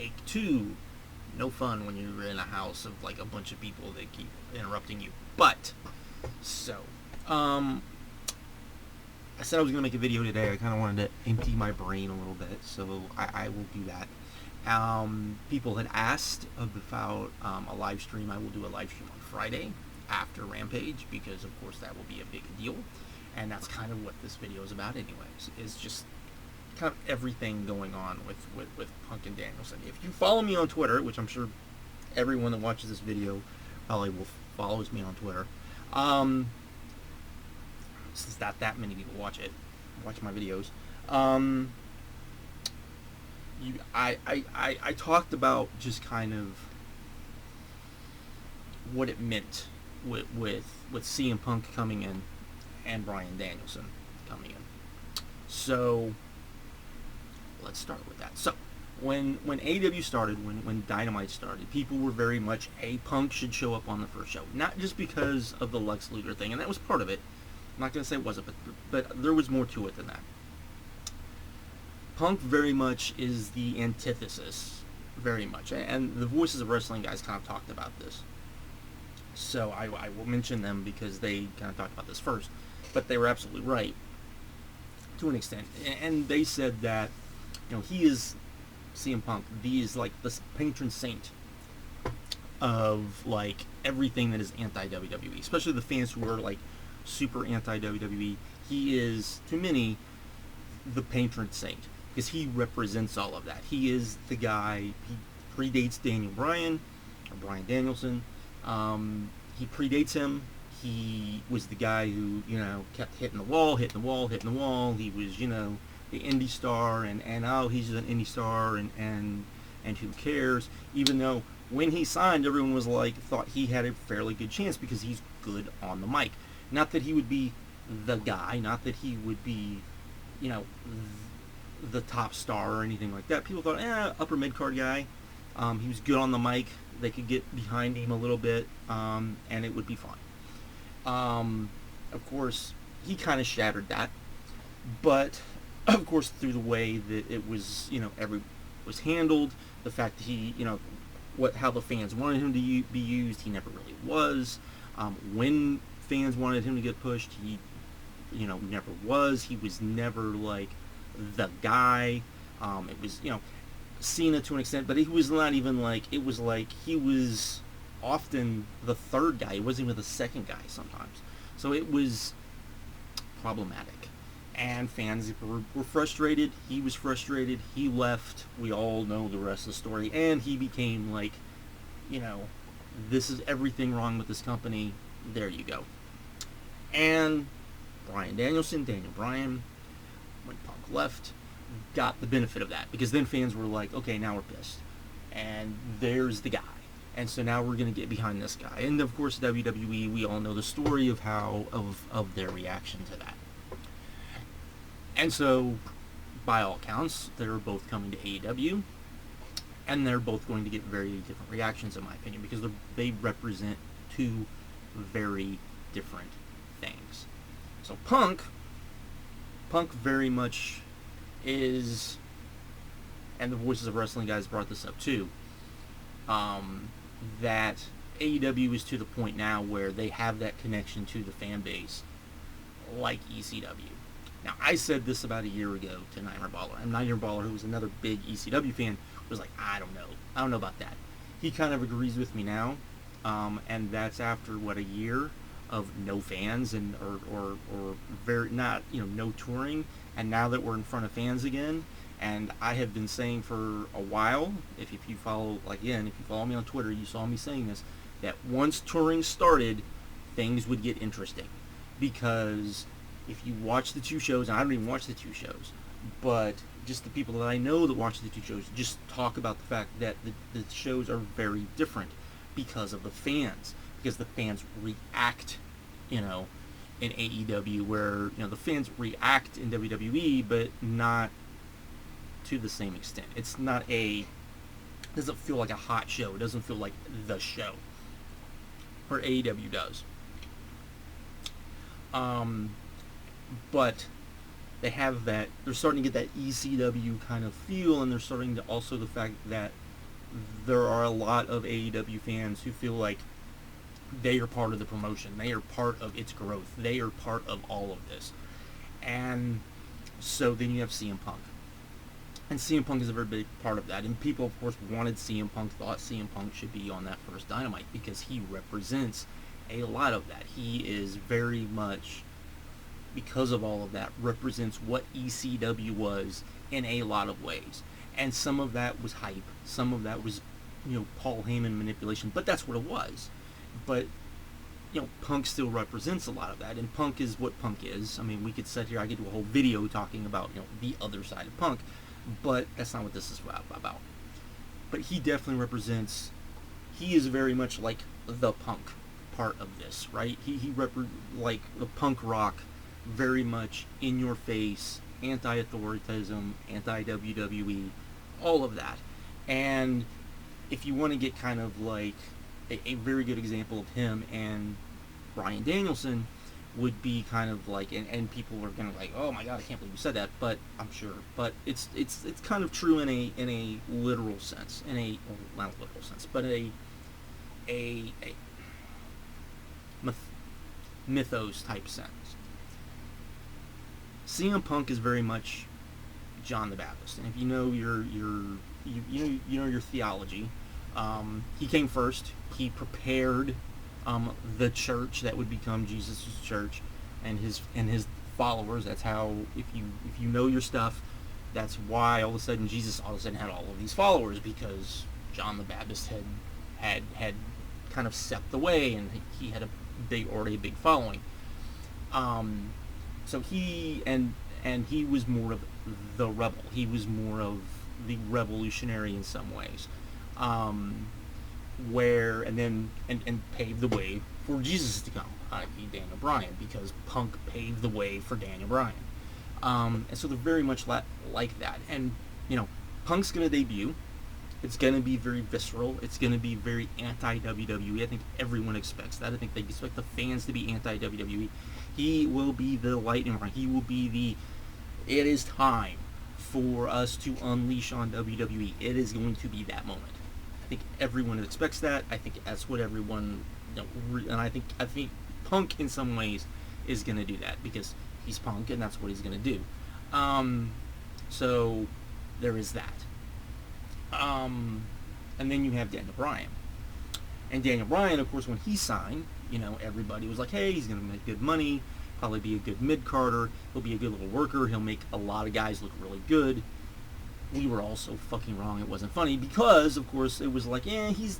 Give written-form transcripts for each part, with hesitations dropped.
Take two. No fun when you're in a house of like a bunch of people that keep interrupting you. But so, I said I was gonna make a video today. I kind of wanted to empty my brain a little bit, so I will do that. People had asked about a live stream. I will do a live stream on Friday after Rampage because, of course, that will be a big deal, and that's kind of what this video is about, anyways. Is just kind of everything going on with Punk and Danielson. If you follow me on Twitter, which I'm sure everyone that watches this video probably follows me on Twitter, since not that many people watch my videos. I talked about just kind of what it meant with CM Punk coming in and Bryan Danielson coming in. So let's start with that. So when AEW started, when Dynamite started, people were very much, hey, Punk should show up on the first show. Not just because of the Lex Luger thing, and that was part of it. I'm not going to say it wasn't, but there was more to it than that. Punk very much is the antithesis, very much. And the Voices of Wrestling guys kind of talked about this. So I will mention them because they kind of talked about this first. But they were absolutely right, to an extent. And they said that, he is, CM Punk, he is like the patron saint of, like, everything that is anti-WWE. Especially the fans who are, like, super anti-WWE. He is, to many, the patron saint. Because he represents all of that. He is the guy, he predates Bryan Danielson. He predates him. He was the guy who, kept hitting the wall. He was, the indie star, and oh, he's an indie star, and who cares? Even though when he signed, everyone was like, thought he had a fairly good chance because he's good on the mic. Not that he would be the guy, not that he would be, the top star or anything like that. People thought, upper mid-card guy. He was good on the mic. They could get behind him a little bit, and it would be fine. Of course, he kind of shattered that. But, of course, through the way that it was, was handled, the fact that he, how the fans wanted him to be used, he never really was. When fans wanted him to get pushed, he, never was. He was never, like, the guy. It was, Cena to an extent, but he was not even like, it was like he was often the third guy. He wasn't even the second guy sometimes. So it was problematic. And fans were frustrated. He was frustrated. He left. We all know the rest of the story. And he became like, this is everything wrong with this company. There you go. And Bryan Danielson, Daniel Bryan, when Punk left, got the benefit of that, because then fans were like, okay, now we're pissed, and there's the guy, and so now we're going to get behind this guy. And of course, WWE, we all know the story of how of their reaction to that. And so, by all accounts, they're both coming to AEW, and they're both going to get very different reactions, in my opinion, because they represent two very different things. So Punk very much is, and the Voices of Wrestling guys brought this up too, that AEW is to the point now where they have that connection to the fan base like ECW. Now, I said this about a year ago to Niner Baller, and Niner Baller, who was another big ECW fan, was like, I don't know about that. He kind of agrees with me now, and that's after, a year of no fans and or very not, no touring, and now that we're in front of fans again. And I have been saying for a while, if you follow me on Twitter, you saw me saying this, that once touring started, things would get interesting. Because if you watch the two shows, and I don't even watch the two shows, but just the people that I know that watch the two shows just talk about the fact that the shows are very different because of the fans. Because the fans react, in AEW, where, the fans react in WWE, but not to the same extent. It's not it doesn't feel like a hot show. It doesn't feel like the show. Or AEW does. But they have that, they're starting to get that ECW kind of feel, and they're starting to also the fact that there are a lot of AEW fans who feel like they are part of the promotion. They are part of its growth. They are part of all of this. And so then you have CM Punk. And CM Punk is a very big part of that. And people, of course, wanted CM Punk, thought CM Punk should be on that first Dynamite because he represents a lot of that. He is very much, because of all of that, represents what ECW was in a lot of ways. And some of that was hype. Some of that was, Paul Heyman manipulation. But that's what it was. But, Punk still represents a lot of that. And Punk is what Punk is. I mean, we could sit here, I could do a whole video talking about, the other side of Punk. But that's not what this is about. But he definitely represents, he is very much like the Punk part of this, right? He like the punk rock, very much in your face, anti-authoritism, anti-WWE, all of that. And if you want to get kind of like a very good example of him and Bryan Danielson would be kind of like, and people are gonna like, oh my god, I can't believe you said that, but I'm sure, but it's kind of true in a literal sense, in a, well, not a literal sense, but a mythos type sense. CM Punk is very much John the Baptist, and if you know your theology, he came first. He prepared the church that would become Jesus' church, and his followers. That's how, if you know your stuff, that's why all of a sudden Jesus all of a sudden had all of these followers, because John the Baptist had kind of set the way, and he had already a big following. So he he was more of the rebel. He was more of the revolutionary in some ways. Where and paved the way for Jesus to come, i.e. Daniel Bryan, because Punk paved the way for Daniel Bryan. And so they're very much like that. And Punk's gonna debut. It's gonna be very visceral. It's gonna be very anti-WWE. I think everyone expects that. I think they expect the fans to be anti-WWE. He will be the lightning rod. He will be it is time for us to unleash on WWE. It is going to be that moment. I think everyone expects that. I think that's what everyone, and I think Punk in some ways is going to do that because he's Punk and that's what he's going to do. So there is that. And then you have Daniel Bryan. And Daniel Bryan, of course, when he signed, everybody was like, hey, he's going to make good money, probably be a good mid-carder, he'll be a good little worker, he'll make a lot of guys look really good. We were all so fucking wrong, it wasn't funny, because, of course, it was like, he's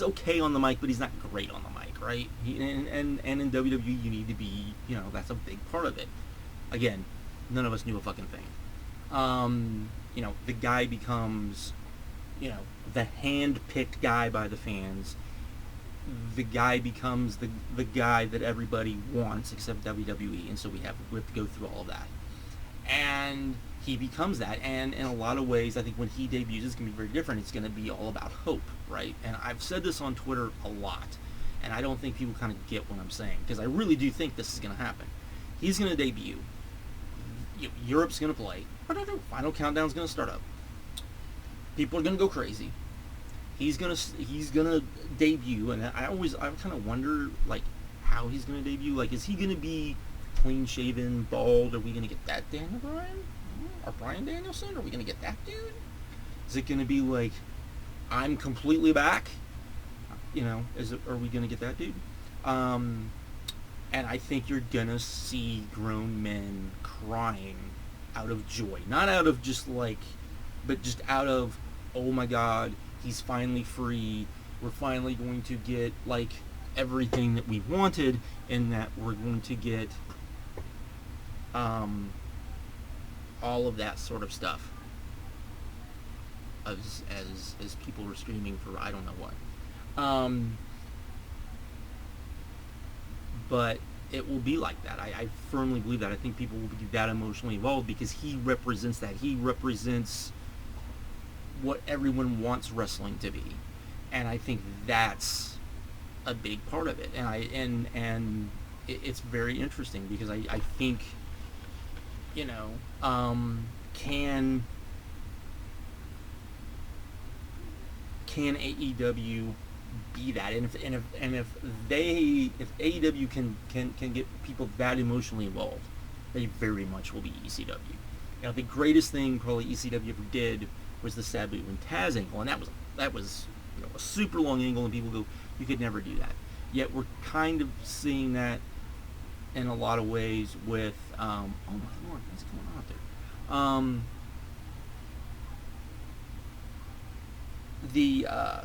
okay on the mic, but he's not great on the mic, right? And in WWE, you need to be, that's a big part of it. Again, none of us knew a fucking thing. The guy becomes, the hand-picked guy by the fans. The guy becomes the guy that everybody wants except WWE, and so we have to go through all of that. And he becomes that, and in a lot of ways, I think when he debuts, it's going to be very different. It's going to be all about hope, right? And I've said this on Twitter a lot, and I don't think people kind of get what I'm saying, because I really do think this is going to happen. He's going to debut. Europe's going to play. Final Countdown's going to start up. People are going to go crazy. He's gonna debut, and I kind of wonder like how he's gonna debut. Like, is he gonna be clean shaven, bald? Are we gonna get that Daniel Bryan or Bryan Danielson? Are we gonna get that dude? Is it gonna be like, I'm completely back? Are we gonna get that dude? And I think you're gonna see grown men crying out of joy, not out of just like, but just out of, oh my god, he's finally free. We're finally going to get like everything that we wanted, and that we're going to get all of that sort of stuff. As people are screaming for I don't know what. But it will be like that. I firmly believe that. I think people will be that emotionally involved because he represents that. He represents what everyone wants wrestling to be, and I think that's a big part of it. And it's very interesting because I think can AEW be that? If AEW can get people that emotionally involved, they very much will be ECW. The greatest thing probably ECW ever did was the Sabu and Taz angle, and that was a super long angle, and people go, you could never do that. Yet we're kind of seeing that in a lot of ways with oh my lord, what's going on out there?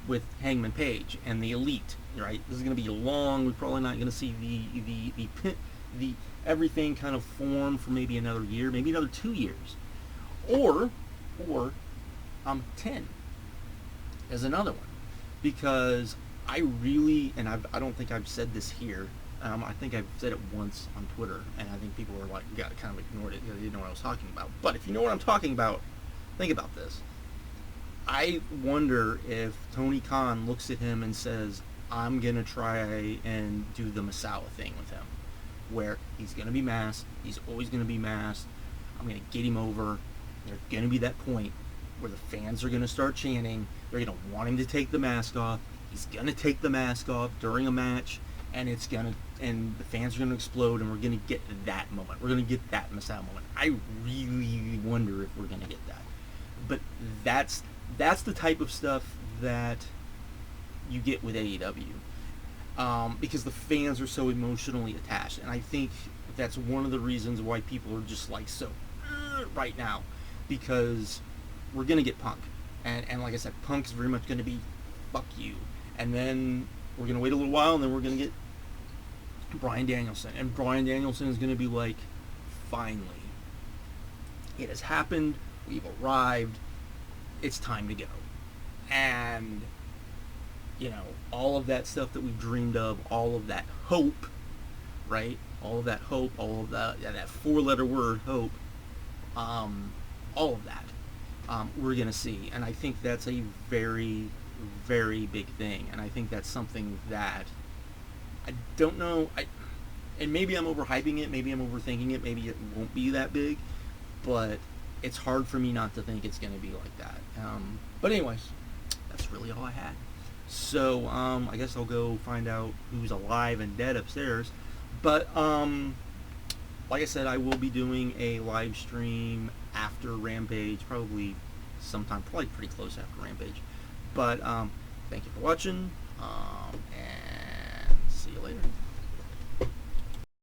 With Hangman Page and the Elite, right? This is going to be long. We're probably not going to see the everything kind of form for maybe another year, maybe another 2 years, or 10 as another one, because I really, and I don't think I've said this here. I think I've said it once on Twitter, and I think people were like, kind of ignored it because they didn't know what I was talking about. But if you know what I'm talking about, think about this. I wonder if Tony Khan looks at him and says, I'm going to try and do the Masawa thing with him, where he's going to be masked, he's always going to be masked, I'm going to get him over. There's going to be that point where the fans are going to start chanting, they're going to want him to take the mask off, he's going to take the mask off during a match, and the fans are going to explode, and we're going to get that moment. We're going to get that Masawa moment. I really wonder if we're going to get that. But that's the type of stuff that you get with AEW, because the fans are so emotionally attached, and I think that's one of the reasons why people are just like so right now, because we're gonna get Punk, and like I said, Punk is very much gonna be fuck you, and then we're gonna wait a little while, and then we're gonna get Bryan Danielson, and Bryan Danielson is gonna be like, finally, it has happened, we've arrived, it's time to go. And all of that stuff that we've dreamed of, all of that hope, right? All of that hope, all of that four-letter word, hope, all of that, we're going to see. And I think that's a very, very big thing. And I think that's something that I don't know, and maybe I'm overhyping it, maybe I'm overthinking it, maybe it won't be that big, but it's hard for me not to think it's going to be like that. But anyways, that's really all I had. So I guess I'll go find out who's alive and dead upstairs. But like I said, I will be doing a live stream after Rampage, probably pretty close after Rampage. But thank you for watching, and see you later.